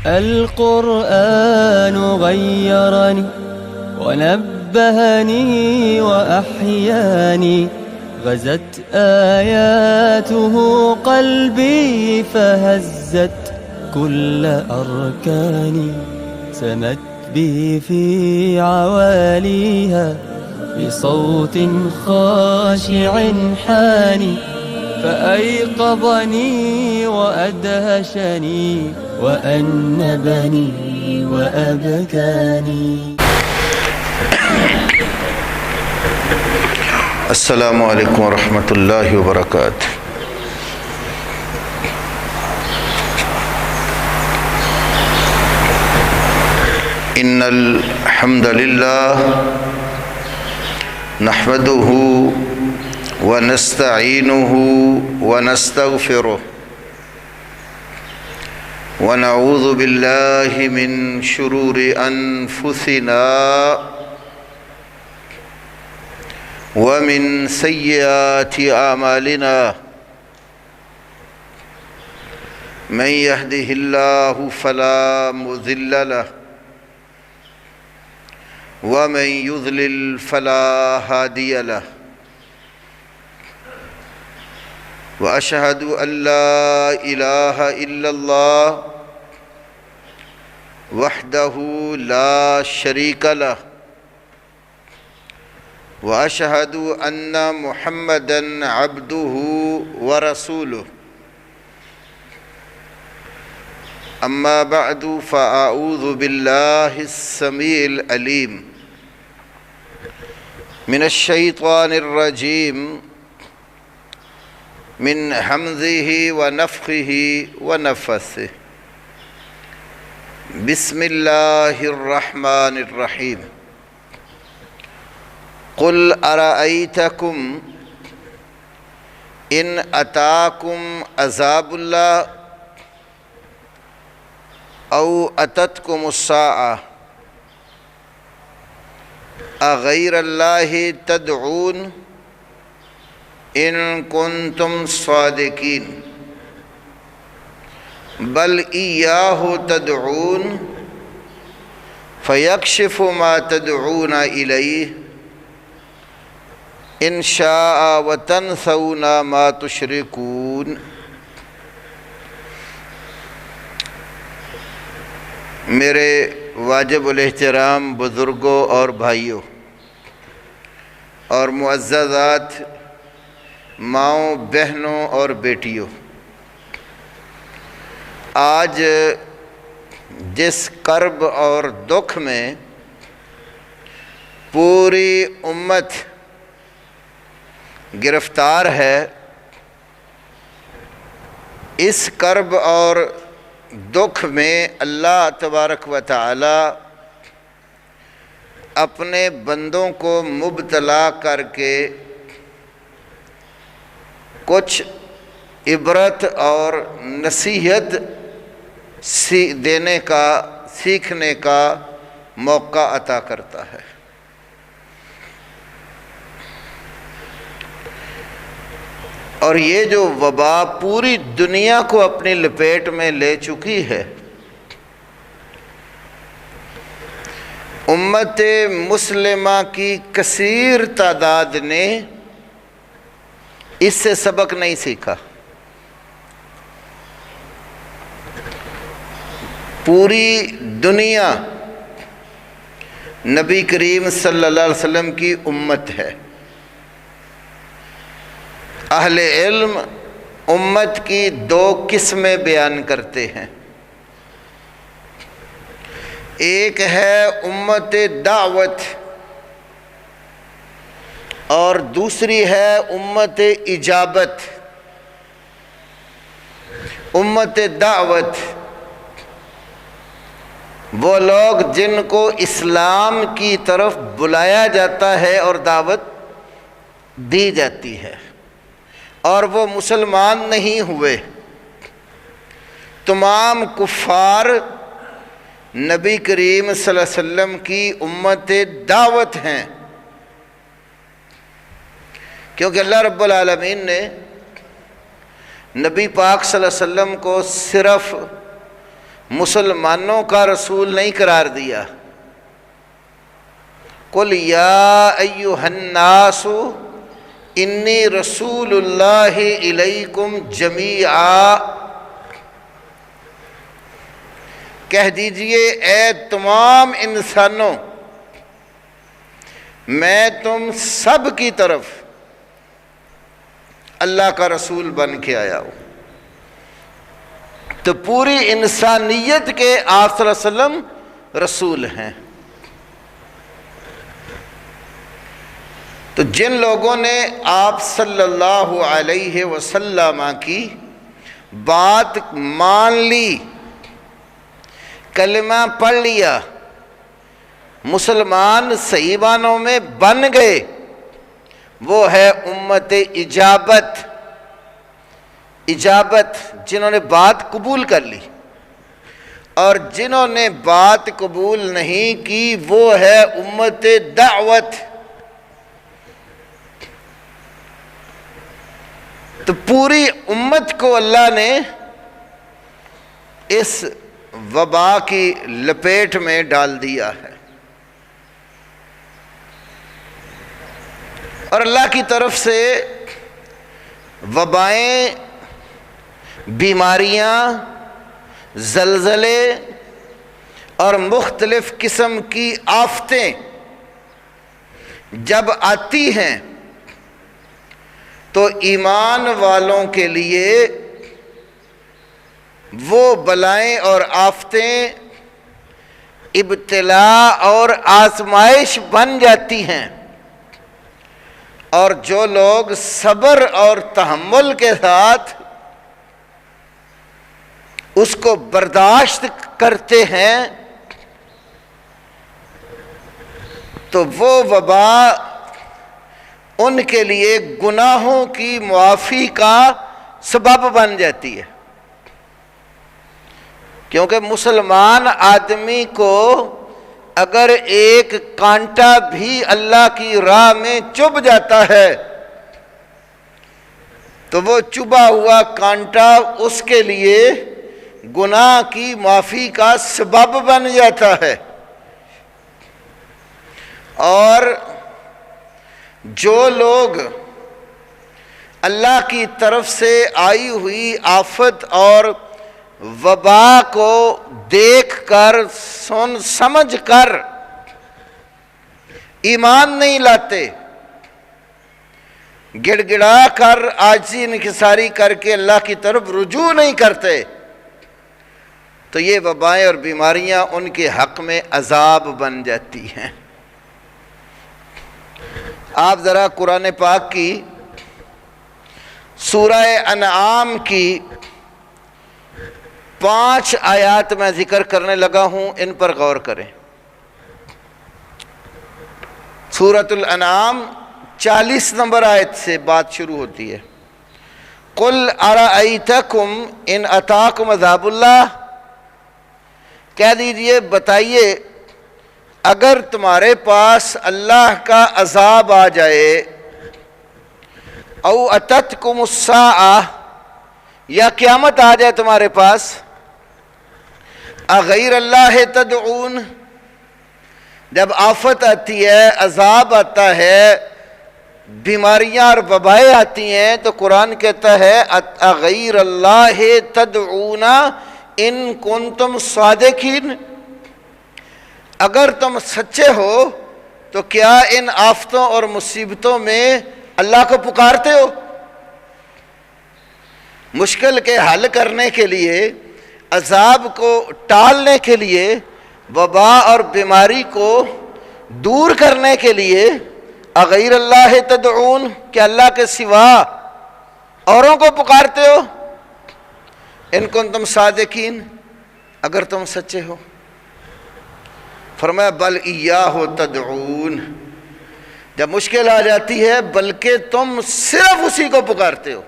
القرآن غيرني ونبهني وأحياني، غزت آياته قلبي فهزت كل أركاني، سمت بي في عواليها بصوت خاشع حاني، فأيقظني وأدهشني وأنبني وأبكاني. السلام علیکم ورحمۃ اللہ وبرکاتہ. ان الحمد للہ نحمده ونستعینه ونستغفره ونعوذ باللہ من شرور انفسنا ومن سیئات اعمالنا، من يهده الله فلا مضل له ومن يضلل فلا هادي له، وأشهد أن لا إله إلا الله وحده لا شريك له، وأشهد أن محمدًا عبده ورسوله. أما بعد فأعوذ بالله السميع العليم من الشيطان الرجيم من همزه ونفخه ونفثه. بسم الله الرحمن الرحيم. قل أرأيتكم إن أتاكم عذاب الله أو أتتكم الساعة أغير الله تدعون إن كنتم صادقين بل إياه تدعون فيكشف ما تدعون إليه إن شاء وتنسون ما تشركون. میرے واجب الاحترام بزرگوں اور بھائیوں اور معززات ماؤں بہنوں اور بیٹیوں، آج جس کرب اور دکھ میں پوری امت گرفتار ہے، اس کرب اور دکھ میں اللہ تبارک و تعالی اپنے بندوں کو مبتلا کر کے کچھ عبرت اور نصیحت دینے کا، سیکھنے کا موقع عطا کرتا ہے. اور یہ جو وبا پوری دنیا کو اپنی لپیٹ میں لے چکی ہے، امت مسلمہ کی کثیر تعداد نے اس سے سبق نہیں سیکھا. پوری دنیا نبی کریم صلی اللہ علیہ وسلم کی امت ہے. اہل علم امت کی دو قسمیں بیان کرتے ہیں. ایک ہے امت دعوت اور دوسری ہے امت اجابت. امت دعوت وہ لوگ جن کو اسلام کی طرف بلایا جاتا ہے اور دعوت دی جاتی ہے اور وہ مسلمان نہیں ہوئے. تمام کفار نبی کریم صلی اللہ علیہ وسلم کی امت دعوت ہیں، کیونکہ اللہ رب العالمین نے نبی پاک صلی اللہ علیہ وسلم کو صرف مسلمانوں کا رسول نہیں قرار دیا۔ قل یا ایھا الناس انی رسول اللہ الیکم جمیعا، کہہ دیجئے اے تمام انسانوں، میں تم سب کی طرف اللہ کا رسول بن کے آیا ہوں۔ تو پوری انسانیت کے آپ صلی اللہ علیہ وسلم رسول ہیں۔ تو جن لوگوں نے آپ صلی اللہ علیہ وسلم کی بات مان لی، کلمہ پڑھ لیا، مسلمان صحیح معنوں میں بن گئے، وہ ہے امت اجابت۔ اجابت جنہوں نے بات قبول کر لی، اور جنہوں نے بات قبول نہیں کی وہ ہے امت دعوت۔ تو پوری امت کو اللہ نے اس وبا کی لپیٹ میں ڈال دیا ہے، اور اللہ کی طرف سے وبائیں، بیماریاں، زلزلے اور مختلف قسم کی آفتیں جب آتی ہیں تو ایمان والوں کے لیے وہ بلائیں اور آفتیں ابتلا اور آزمائش بن جاتی ہیں، اور جو لوگ صبر اور تحمل کے ساتھ اس کو برداشت کرتے ہیں تو وہ وبا ان کے لیے گناہوں کی معافی کا سبب بن جاتی ہے۔ کیونکہ مسلمان آدمی کو اگر ایک کانٹا بھی اللہ کی راہ میں چبھ جاتا ہے تو وہ چبھا ہوا کانٹا اس کے لیے گناہ کی معافی کا سبب بن جاتا ہے، اور جو لوگ اللہ کی طرف سے آئی ہوئی آفت اور وبا کو دیکھ کر، سن سمجھ کر ایمان نہیں لاتے، گڑ گڑا کر عاجزی انکساری کر کے اللہ کی طرف رجوع نہیں کرتے، تو یہ وبائیں اور بیماریاں ان کے حق میں عذاب بن جاتی ہیں۔ آپ ذرا قرآن پاک کی سورہ انعام کی 5 آیات میں ذکر کرنے لگا ہوں، ان پر غور کریں۔ سورۃ الانعام 40 نمبر آیت سے بات شروع ہوتی ہے۔ قُلْ أَرَأَيْتَكُمْ إِنْ أَتَاكُمْ عَذَابُ اللَّهِ، کہہ دیجئے بتائیے اگر تمہارے پاس اللہ کا عذاب آ جائے، او اتتکم الساعہ، یا قیامت آ جائے تمہارے پاس، اغیر اللہ تدعون، جب آفت آتی ہے، عذاب آتا ہے، بیماریاں اور وبائیں آتی ہیں، تو قرآن کہتا ہے اغیر اللہ تدعون ان کنتم صادقین، اگر تم سچے ہو تو کیا ان آفتوں اور مصیبتوں میں اللہ کو پکارتے ہو؟ مشکل کے حل کرنے کے لیے، عذاب کو ٹالنے کے لیے، وبا اور بیماری کو دور کرنے کے لیے، اغیر اللہ تدعون، کہ اللہ کے سوا اوروں کو پکارتے ہو؟ ان کنتم صادقین، اگر تم سچے ہو۔ فرمایا بل ایاہ تدعون، جب مشکل آ جاتی ہے بلکہ تم صرف اسی کو پکارتے ہو،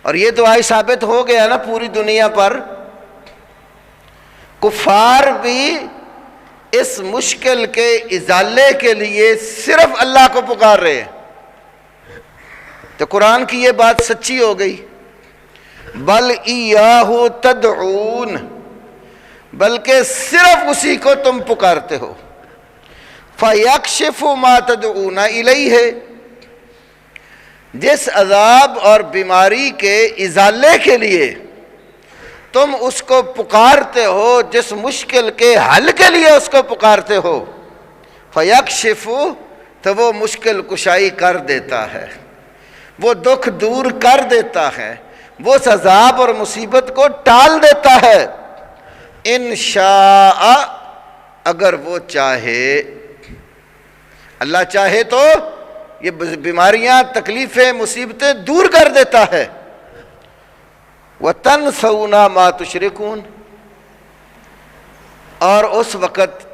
اور یہ تو آج ثابت ہو گیا نا پوری دنیا پر، کفار بھی اس مشکل کے ازالے کے لیے صرف اللہ کو پکار رہے ہیں، تو قرآن کی یہ بات سچی ہو گئی۔ بل ایاہ تدعون، بلکہ صرف اسی کو تم پکارتے ہو۔ فَيَكْشِفُ مَا تَدْعُونَ إِلَيْهِ، جس عذاب اور بیماری کے ازالے کے لیے تم اس کو پکارتے ہو، جس مشکل کے حل کے لیے اس کو پکارتے ہو، فَيَكْشِفُ، تو وہ مشکل کشائی کر دیتا ہے، وہ دکھ دور کر دیتا ہے، وہ عذاب اور مصیبت کو ٹال دیتا ہے، ان شاء، اگر وہ چاہے۔ اللہ چاہے تو یہ بیماریاں، تکلیفیں، مصیبتیں دور کر دیتا ہے۔ وَتَنْسَوْنَ مَا تُشْرِكُونَ، اور اس وقت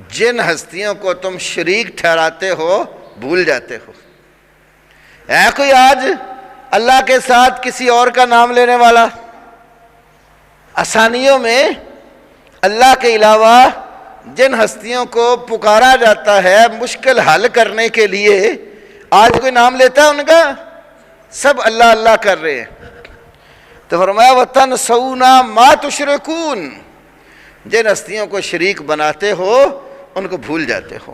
جن ہستیوں کو تم شریک ٹھہراتے ہو بھول جاتے ہو۔ ہے کوئی آج اللہ کے ساتھ کسی اور کا نام لینے والا؟ آسانیوں میں اللہ کے علاوہ جن ہستیوں کو پکارا جاتا ہے مشکل حل کرنے کے لیے، آج کوئی نام لیتا ہے ان کا؟ سب اللہ اللہ کر رہے ہیں۔ تو فرمایا وَتَنْسَوْنَ مَا تُشْرِكُونَ، جن ہستیوں کو شریک بناتے ہو ان کو بھول جاتے ہو۔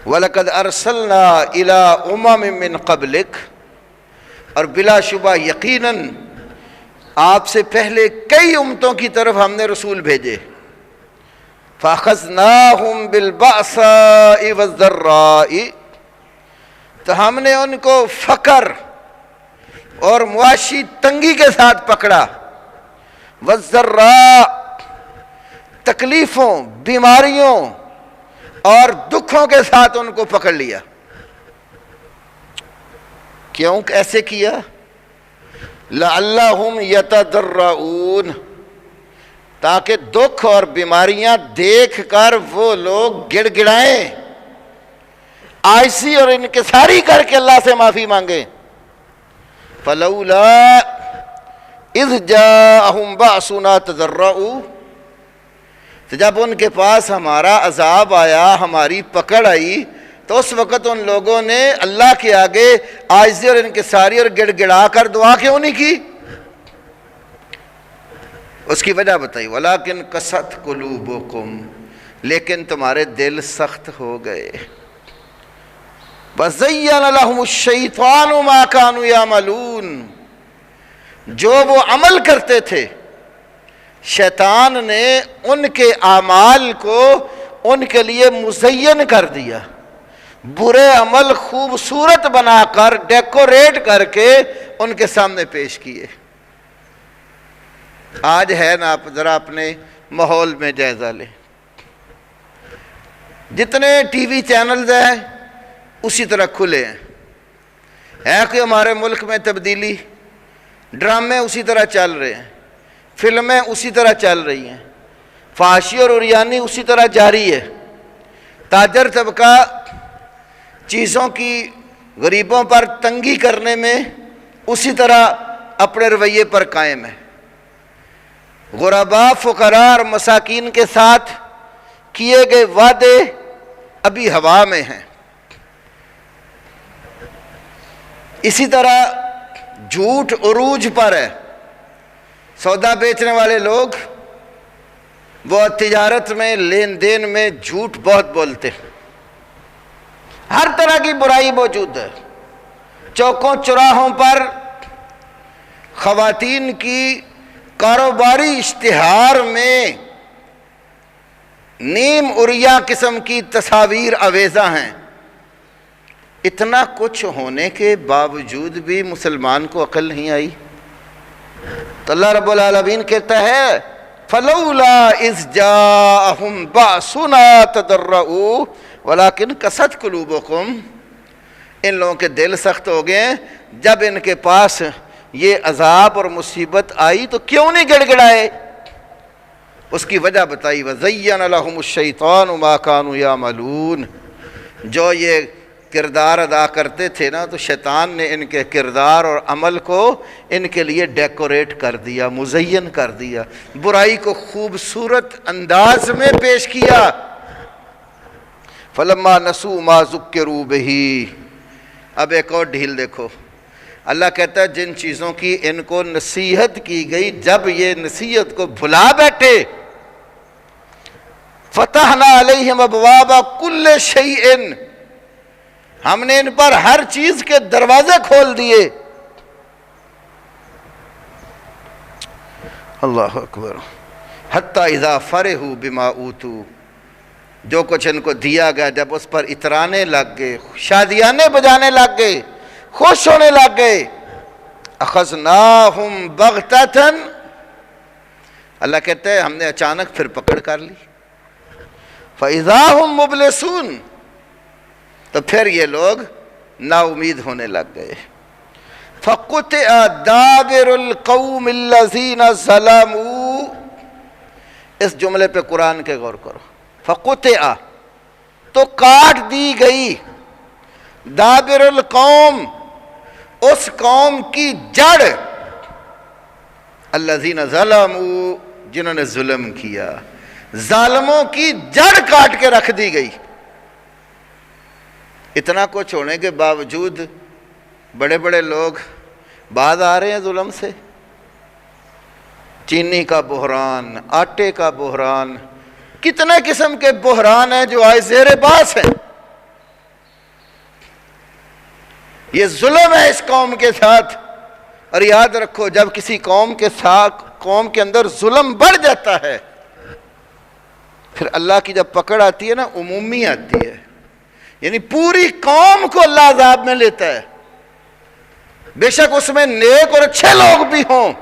وَلَقَدْ أَرْسَلْنَا إِلَىٰ أُمَمٍ مِّن قَبْلِكَ، اور بلا شبہ یقیناً آپ سے پہلے کئی امتوں کی طرف ہم نے رسول بھیجے۔ فَأَخَذْنَاهُمْ بِالْبَأْسَاءِ وَالضَّرَّاءِ، تو ہم نے ان کو فقر اور معاشی تنگی کے ساتھ پکڑا، وَالضَّرَّاء، تکلیفوں، بیماریوں اور دکھوں کے ساتھ ان کو پکڑ لیا۔ کیوں ایسے کیا؟ لَعَلَّهُمْ يَتَضَرَّعُونَ، تاکہ دکھ اور بیماریاں دیکھ کر وہ لوگ گڑ گڑائیں، عاجزی اور انکساری کر کے اللہ سے معافی مانگیں۔ فَلَوْلَا إِذْ جَاءَهُمْ بَأْسُنَا تَضَرَّعُوا، تو جب ان کے پاس ہمارا عذاب آیا، ہماری پکڑ آئی، تو اس وقت ان لوگوں نے اللہ کے آگے عاجزی اور انکساری اور گڑ گڑا کر دعا کیوں نہیں کی؟ اس کی وجہ بتائی، وَلَٰكِنْ قَسَتْ قُلُوبُكُمْ، لیکن تمہارے دل سخت ہو گئے۔ وَزَيَّنَ لَهُمُ الشَّيْطَانُ مَا كَانُوا يَعْمَلُونَ، جو وہ عمل کرتے تھے شیطان نے ان کے اعمال کو ان کے لیے مزین کر دیا، برے عمل خوبصورت بنا کر ڈیکوریٹ کر کے ان کے سامنے پیش کیے۔ آج ہے نا، آپ ذرا اپنے ماحول میں جائزہ لیں، جتنے ٹی وی چینلز ہیں اسی طرح کھلے ہیں۔ ہے کہ ہمارے ملک میں تبدیلی؟ ڈرامے اسی طرح چل رہے ہیں، فلمیں اسی طرح چل رہی ہیں، فحاشی اور عریانی اسی طرح جاری ہے، تاجر طبقہ چیزوں کی غریبوں پر تنگی کرنے میں اسی طرح اپنے رویے پر قائم ہے۔ غرباء، فقراء اور مساکین کے ساتھ کیے گئے وعدے ابھی ہوا میں ہیں۔ اسی طرح جھوٹ عروج پر ہے، سودا بیچنے والے لوگ وہ تجارت میں، لین دین میں جھوٹ بہت بولتے ہیں، ہر طرح کی برائی موجود ہے۔ چوکوں چوراہوں پر خواتین کی کاروباری اشتہار میں نیم عریاں قسم کی تصاویر آویزہ ہیں۔ اتنا کچھ ہونے کے باوجود بھی مسلمان کو عقل نہیں آئی، تو اللہ رب العالمین کہتا ہے فَلَوْلَا إِذْ جَاءَهُمْ بَأْسُنَا تَضَرَّعُوا وَلَٰكِنْ قَسَتْ قُلُوبُكُمْ، ان لوگوں کے دل سخت ہو گئے جب ان کے پاس یہ عذاب اور مصیبت آئی تو کیوں نہیں گڑ گڑائے؟ اس کی وجہ بتائی، وَزَيَّنَ لَهُمُ الشَّيْطَانُ مَا كَانُوا يَعْمَلُونَ، جو یہ کردار ادا کرتے تھے نا، تو شیطان نے ان کے کردار اور عمل کو ان کے لیے ڈیکوریٹ کر دیا، مزین کر دیا، برائی کو خوبصورت انداز میں پیش کیا۔ فَلَمَّا نَسُوا مَا ذُكِّرُوا بِهِ، اب ایک اور ڈھیل دیکھو، اللہ کہتا ہے جن چیزوں کی ان کو نصیحت کی گئی، جب یہ نصیحت کو بھلا بیٹھے فتحنا علیہم ابواب کل شیء، ہم نے ان پر ہر چیز کے دروازے کھول دیے. اللہ اکبر. حتی اذا فرحوا بما اوتوا، جو کچھ ان کو دیا گیا جب اس پر اترانے لگ گئے، شادیانے بجانے لگ گئے، خوش ہونے لگ گئے. اخذناہم بغتۃ، اللہ کہتے ہیں ہم نے اچانک پھر پکڑ کر لی. فاذا ہم مبلسون، تو پھر یہ لوگ نا امید ہونے لگ گئے. فقطع دابر القوم الذین ظلموا، اس جملے پہ قرآن کے غور کرو. فقطع، تو کاٹ دی گئی، دابر القوم، اس قوم کی جڑ، الذین ظلموا، جنہوں نے ظلم کیا، ظالموں کی جڑ کاٹ کے رکھ دی گئی. اتنا کچھ ہونے کے باوجود بڑے بڑے لوگ باز آ رہے ہیں ظلم سے. چینی کا بحران، آٹے کا بحران، کتنے قسم کے بحران ہیں جو آج زیر باس ہیں. یہ ظلم ہے اس قوم کے ساتھ. اور یاد رکھو، جب کسی قوم کے ساتھ، قوم کے اندر ظلم بڑھ جاتا ہے، پھر اللہ کی جب پکڑ آتی ہے نا، عمومی آتی ہے، یعنی پوری قوم کو اللہ عذاب میں لیتا ہے. بے شک اس میں نیک اور اچھے لوگ بھی ہوں،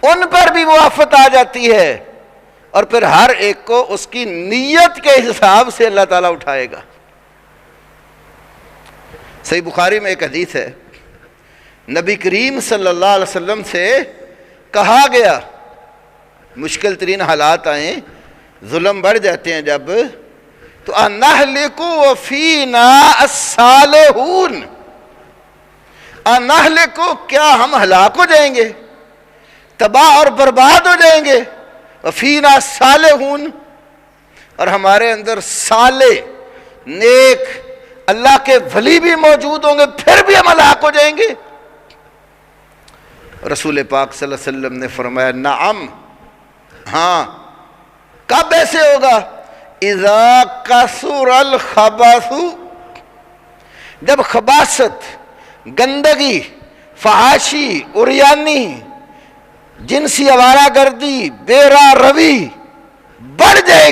ان پر بھی وہ آفت آ جاتی ہے، اور پھر ہر ایک کو اس کی نیت کے حساب سے اللہ تعالیٰ اٹھائے گا. صحیح بخاری میں ایک حدیث ہے، نبی کریم صلی اللہ علیہ وسلم سے کہا گیا، مشکل ترین حالات آئیں، ظلم بڑھ جاتے ہیں جب، تو اَنَهْلِكُ وَفِينَا الصَّالِحُونَ، اَنَهْلِكُ، کیا ہم ہلاک ہو جائیں گے، تباہ اور برباد ہو جائیں گے، وَفِينَا الصَّالِحُونَ، اور ہمارے اندر صالح، نیک، اللہ کے ولی بھی موجود ہوں گے، پھر بھی ہم ہلاک ہو جائیں گے. رسول پاک صلی اللہ علیہ وسلم نے فرمایا نعم، ہاں. کب ایسے ہوگا؟ اذا کثر الخبث، جب خباثت، گندگی، فحاشی، عریانی، جنسی آوارہ گردی، بے راہ روی بڑھ جائے